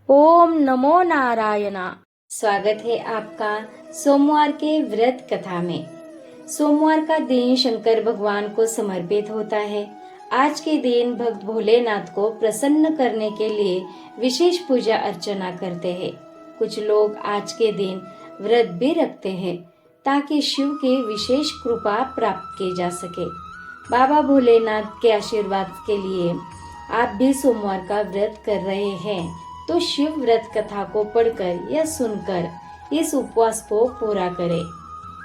ओम नमो नारायणा। स्वागत है आपका सोमवार के व्रत कथा में। सोमवार का दिन शंकर भगवान को समर्पित होता है। आज के दिन भक्त भोलेनाथ को प्रसन्न करने के लिए विशेष पूजा अर्चना करते हैं। कुछ लोग आज के दिन व्रत भी रखते हैं ताकि शिव की विशेष कृपा प्राप्त की जा सके। बाबा भोलेनाथ के आशीर्वाद के लिए आप भी सोमवार का व्रत कर रहे हैं तो शिव व्रत कथा को पढ़कर या सुनकर इस उपवास को पूरा करें।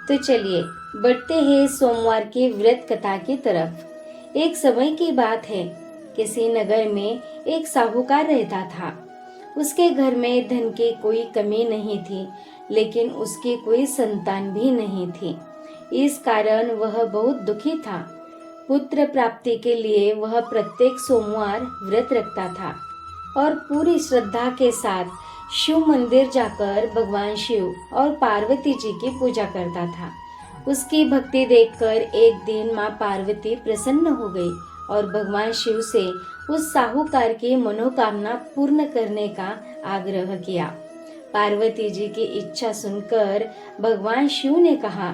तो चलिए बढ़ते हैं सोमवार की व्रत कथा की तरफ। एक समय की बात है, किसी नगर में एक साहूकार रहता था। उसके घर में धन की कोई कमी नहीं थी, लेकिन उसकी कोई संतान भी नहीं थी। इस कारण वह बहुत दुखी था। पुत्र प्राप्ति के लिए वह प्रत्येक सोमवार व्रत रखता था और पूरी श्रद्धा के साथ शिव मंदिर जाकर भगवान शिव और पार्वती जी की पूजा करता था। उसकी भक्ति देखकर एक दिन माँ पार्वती प्रसन्न हो गई और भगवान शिव से उस साहूकार की मनोकामना पूर्ण करने का आग्रह किया। पार्वती जी की इच्छा सुनकर भगवान शिव ने कहा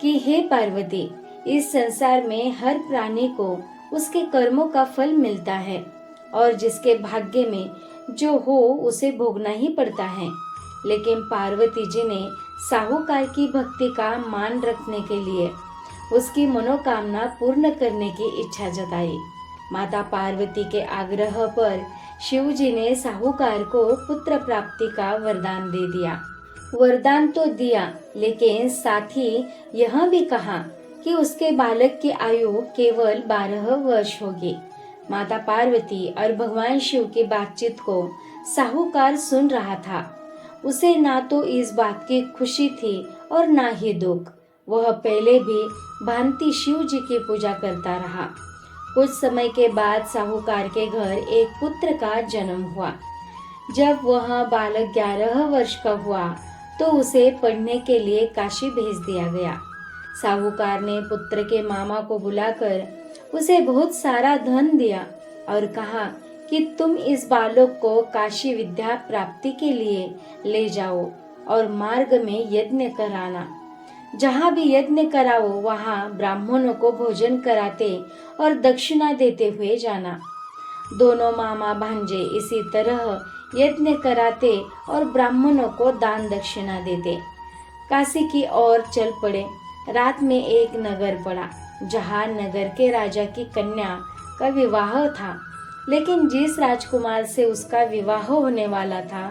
कि हे पार्वती, इस संसार में हर प्राणी को उसके कर्मों का फल मिलता है और जिसके भाग्य में जो हो उसे भोगना ही पड़ता है। लेकिन पार्वती जी ने साहूकार की भक्ति का मान रखने के लिए उसकी मनोकामना पूर्ण करने की इच्छा जताई। माता पार्वती के आग्रह पर शिव जी ने साहूकार को पुत्र प्राप्ति का वरदान दे दिया। वरदान तो दिया, लेकिन साथ ही यह भी कहा कि उसके बालक की आयु केवल 12 वर्ष होगी। माता पार्वती और भगवान शिव की बातचीत को साहूकार सुन रहा था। उसे ना तो इस बात की खुशी थी और ना ही दुख। वह पहले भी भांति शिव जी की पूजा करता रहा। कुछ समय के बाद साहूकार के घर एक पुत्र का जन्म हुआ। जब वह बालक 11 वर्ष का हुआ तो उसे पढ़ने के लिए काशी भेज दिया गया। साहूकार ने पुत्र के मामा को बुलाकर उसे बहुत सारा धन दिया और कहा कि तुम इस बालक को काशी विद्या प्राप्ति के लिए ले जाओ और मार्ग में यज्ञ कराना। जहाँ भी यज्ञ कराओ वहाँ ब्राह्मणों को भोजन कराते और दक्षिणा देते हुए जाना। दोनों मामा भांजे इसी तरह यज्ञ कराते और ब्राह्मणों को दान दक्षिणा देते। काशी की ओर चल पड़े। रात में एक नगर पड़ा जहाँ नगर के राजा की कन्या का विवाह था, लेकिन जिस राजकुमार से उसका विवाह होने वाला था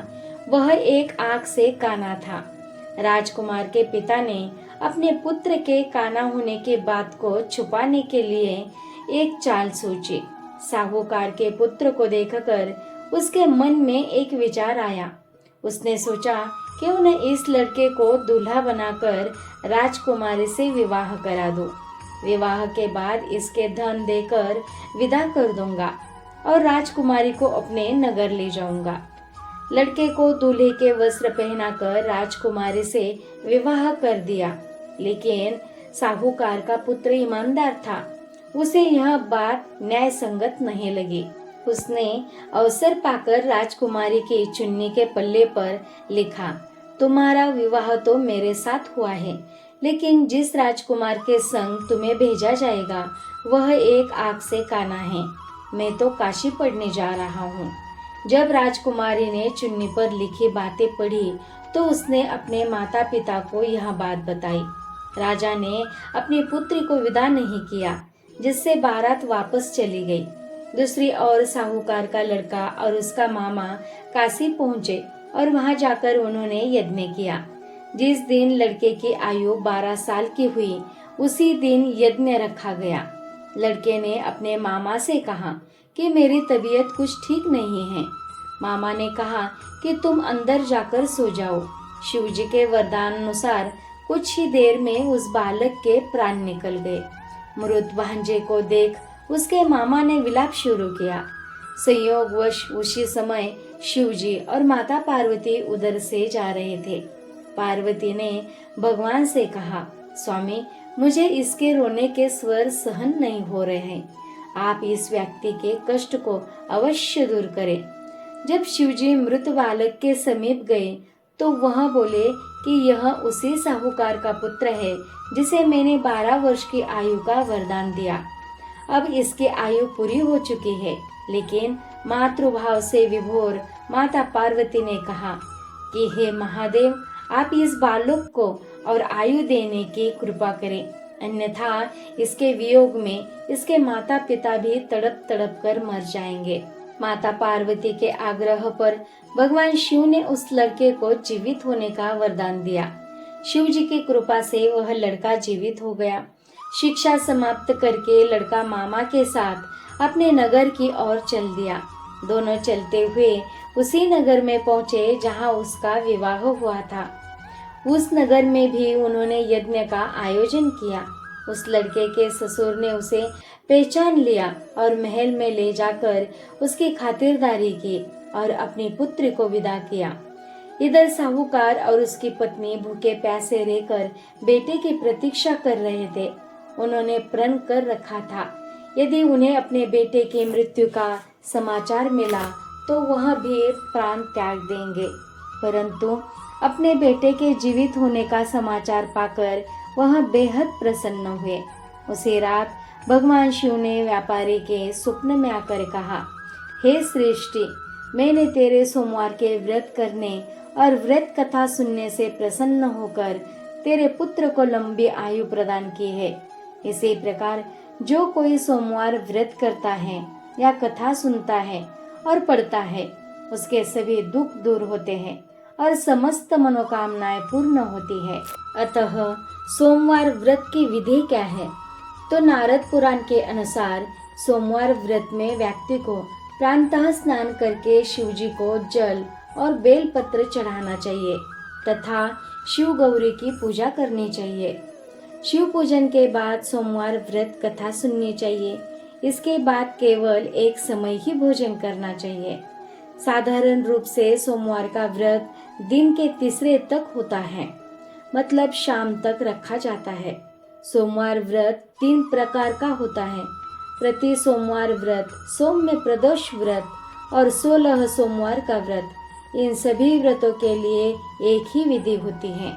वह एक आंख से काना था। राजकुमार के पिता ने अपने पुत्र के काना होने की बात को छुपाने के लिए एक चाल सोची। साहूकार के पुत्र को देखकर उसके मन में एक विचार आया। उसने सोचा क्यों न इस लड़के को दूल्हा बनाकर राजकुमारी से विवाह करा दूं। विवाह के बाद इसके धन देकर विदा कर दूंगा और राजकुमारी को अपने नगर ले जाऊंगा। लड़के को दूल्हे के वस्त्र पहनाकर राजकुमारी से विवाह कर दिया, लेकिन साहूकार का पुत्र ईमानदार था। उसे यह बात न्याय संगत नहीं लगी। उसने अवसर पाकर राजकुमारी की चुन्नी के पल्ले पर लिखा, तुम्हारा विवाह तो मेरे साथ हुआ है, लेकिन जिस राजकुमार के संग तुम्हें भेजा जाएगा वह एक आंख से काना है। मैं तो काशी पढ़ने जा रहा हूँ। जब राजकुमारी ने चुन्नी पर लिखी बातें पढ़ी तो उसने अपने माता पिता को यह बात बताई। राजा ने अपनी पुत्री को विदा नहीं किया, जिससे बारात वापस चली गई। दूसरी ओर साहूकार का लड़का और उसका मामा काशी पहुँचे और वहां जाकर उन्होंने यज्ञ किया। जिस दिन लड़के की आयु 12 साल की हुई उसी दिन यज्ञ रखा गया। लड़के ने अपने मामा से कहा कि मेरी तबीयत कुछ ठीक नहीं है। मामा ने कहा कि तुम अंदर जाकर सो जाओ। शिव जी के वरदान अनुसार कुछ ही देर में उस बालक के प्राण निकल गए। मृत भांजे को देख उसके मामा ने विलाप शुरू किया। संयोगवश उसी समय शिवजी और माता पार्वती उधर से जा रहे थे। पार्वती ने भगवान से कहा, स्वामी, मुझे इसके रोने के स्वर सहन नहीं हो रहे हैं। आप इस व्यक्ति के कष्ट को अवश्य दूर करें। जब शिवजी मृत बालक के समीप गए तो वह बोले कि यह उसी साहूकार का पुत्र है जिसे मैंने 12 वर्ष की आयु का वरदान दिया। अब इसकी आयु पूरी हो चुकी है। लेकिन मातृभाव से विभोर माता पार्वती ने कहा कि हे महादेव, आप इस बालक को और आयु देने की कृपा करें, अन्यथा इसके वियोग में इसके माता पिता भी तड़प तड़प कर मर जाएंगे। माता पार्वती के आग्रह पर भगवान शिव ने उस लड़के को जीवित होने का वरदान दिया। शिव जी की कृपा से वह लड़का जीवित हो गया। शिक्षा समाप्त करके लड़का मामा के साथ अपने नगर की ओर चल दिया। दोनों चलते हुए उसी नगर में पहुंचे जहां उसका विवाह हुआ था। उस नगर में भी उन्होंने यज्ञ का आयोजन किया। उस लड़के के ससुर ने उसे पहचान लिया और महल में ले जाकर उसकी खातिरदारी की और अपनी पुत्री को विदा किया। इधर साहूकार और उसकी पत्नी भूखे प्यासे रहकर बेटे की प्रतीक्षा कर रहे थे। उन्होंने प्रण कर रखा था, यदि उन्हें अपने बेटे की मृत्यु का समाचार मिला तो वह भी प्राण त्याग देंगे। परंतु अपने बेटे के जीवित होने का समाचार पाकर वह बेहद प्रसन्न हुए। उसी रात भगवान शिव ने व्यापारी के स्वप्न में आकर कहा, हे सृष्टि, मैंने तेरे सोमवार के व्रत करने और व्रत कथा सुनने से प्रसन्न होकर तेरे पुत्र को लंबी आयु प्रदान की है। इसी प्रकार जो कोई सोमवार व्रत करता है या कथा सुनता है और पढ़ता है, उसके सभी दुख दूर होते हैं और समस्त मनोकामनाएं पूर्ण होती है। अतः सोमवार व्रत की विधि क्या है? तो नारद पुराण के अनुसार सोमवार व्रत में व्यक्ति को प्रातः स्नान करके शिव जी को जल और बेल पत्र चढ़ाना चाहिए तथा शिव गौरी की पूजा करनी चाहिए। शिव पूजन के बाद सोमवार व्रत कथा सुननी चाहिए। इसके बाद केवल एक समय ही भोजन करना चाहिए। साधारण रूप से सोमवार का व्रत दिन के तीसरे तक होता है, मतलब शाम तक रखा जाता है। सोमवार व्रत 3 प्रकार का होता है: प्रति सोमवार व्रत, सौम्य प्रदोष व्रत और 16 सोमवार का व्रत। इन सभी व्रतों के लिए एक ही विधि होती है।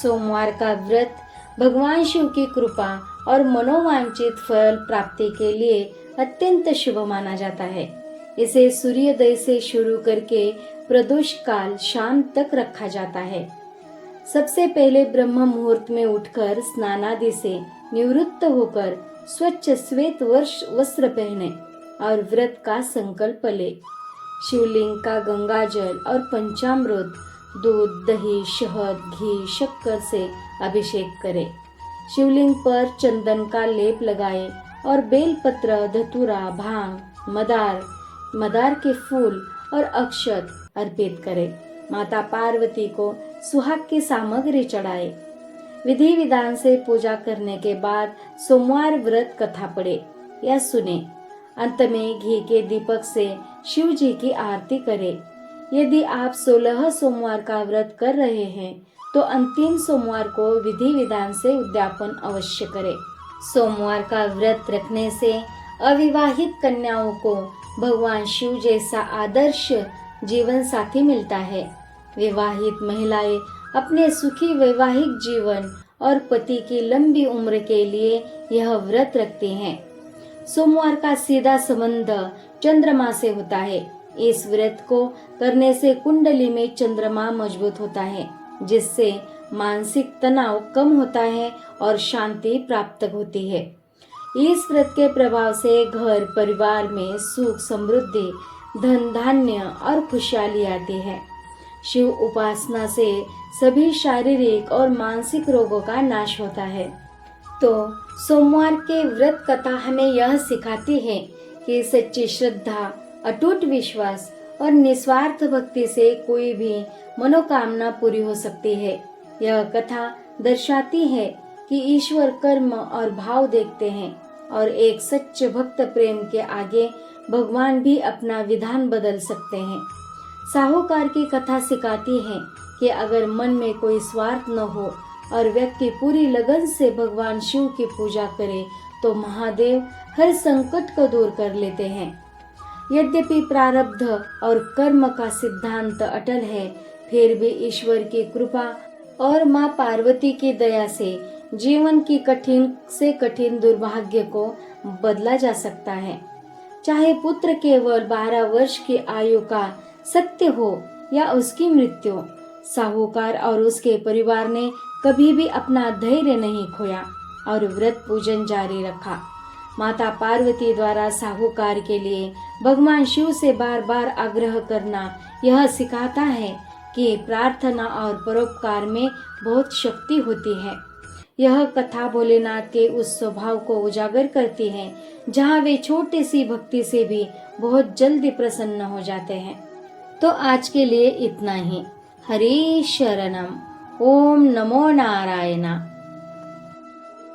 सोमवार का व्रत भगवान शिव की कृपा और मनोवांछित फल प्राप्ति के लिए अत्यंत शुभ माना जाता है। इसे सूर्योदय से शुरू करके प्रदोष काल शाम तक रखा जाता है। सबसे पहले ब्रह्म मुहूर्त में उठकर स्नानादि से निवृत्त होकर स्वच्छ श्वेत वस्त्र पहने और व्रत का संकल्प ले। शिवलिंग का गंगाजल और पंचामृत, दूध, दही, शहद, घी, शक्कर से अभिषेक करे। शिवलिंग पर चंदन का लेप लगाए और बेलपत्र, धतूरा, भांग, मदार के फूल और अक्षत अर्पित करे। माता पार्वती को सुहाग की सामग्री चढ़ाए। विधि विधान से पूजा करने के बाद सोमवार व्रत कथा पढ़े या सुने। अंत में घी के दीपक से शिव जी की आरती करें। यदि आप 16 सोमवार का व्रत कर रहे हैं तो अंतिम सोमवार को विधि विधान से उद्यापन अवश्य करें। सोमवार का व्रत रखने से अविवाहित कन्याओं को भगवान शिव जैसा आदर्श जीवन साथी मिलता है। विवाहित महिलाएं अपने सुखी वैवाहिक जीवन और पति की लंबी उम्र के लिए यह व्रत रखती हैं। सोमवार का सीधा संबंध चंद्रमा से होता है। इस व्रत को करने से कुंडली में चंद्रमा मजबूत होता है, जिससे मानसिक तनाव कम होता है और शांति प्राप्त होती है। इस व्रत के प्रभाव से घर परिवार में सुख, समृद्धि, धन धान्य और खुशहाली आती है। शिव उपासना से सभी शारीरिक और मानसिक रोगों का नाश होता है। तो सोमवार के व्रत कथा हमें यह सिखाती है कि सच्ची श्रद्धा, अटूट विश्वास और निस्वार्थ भक्ति से कोई भी मनोकामना पूरी हो सकती है। यह कथा दर्शाती है कि ईश्वर कर्म और भाव देखते हैं और एक सच्चे भक्त प्रेम के आगे भगवान भी अपना विधान बदल सकते हैं। साहूकार की कथा सिखाती है कि अगर मन में कोई स्वार्थ न हो और व्यक्ति पूरी लगन से भगवान शिव की पूजा करे तो महादेव हर संकट को दूर कर लेते हैं। यद्यपि प्रारब्ध और कर्म का सिद्धांत अटल है, फिर भी ईश्वर की कृपा और माँ पार्वती की दया से जीवन की कठिन से कठिन दुर्भाग्य को बदला जा सकता है। चाहे पुत्र केवल 12 वर्ष की आयु का सत्य हो या उसकी मृत्यु, साहूकार और उसके परिवार ने कभी भी अपना धैर्य नहीं खोया और व्रत पूजन जारी रखा। माता पार्वती द्वारा साहूकार के लिए भगवान शिव से बार बार आग्रह करना यह सिखाता है कि प्रार्थना और परोपकार में बहुत शक्ति होती है। यह कथा भोलेनाथ के उस स्वभाव को उजागर करती है जहाँ वे छोटी सी भक्ति से भी बहुत जल्दी प्रसन्न हो जाते हैं। तो आज के लिए इतना ही। हरि शरणम। ओम नमो नारायणा।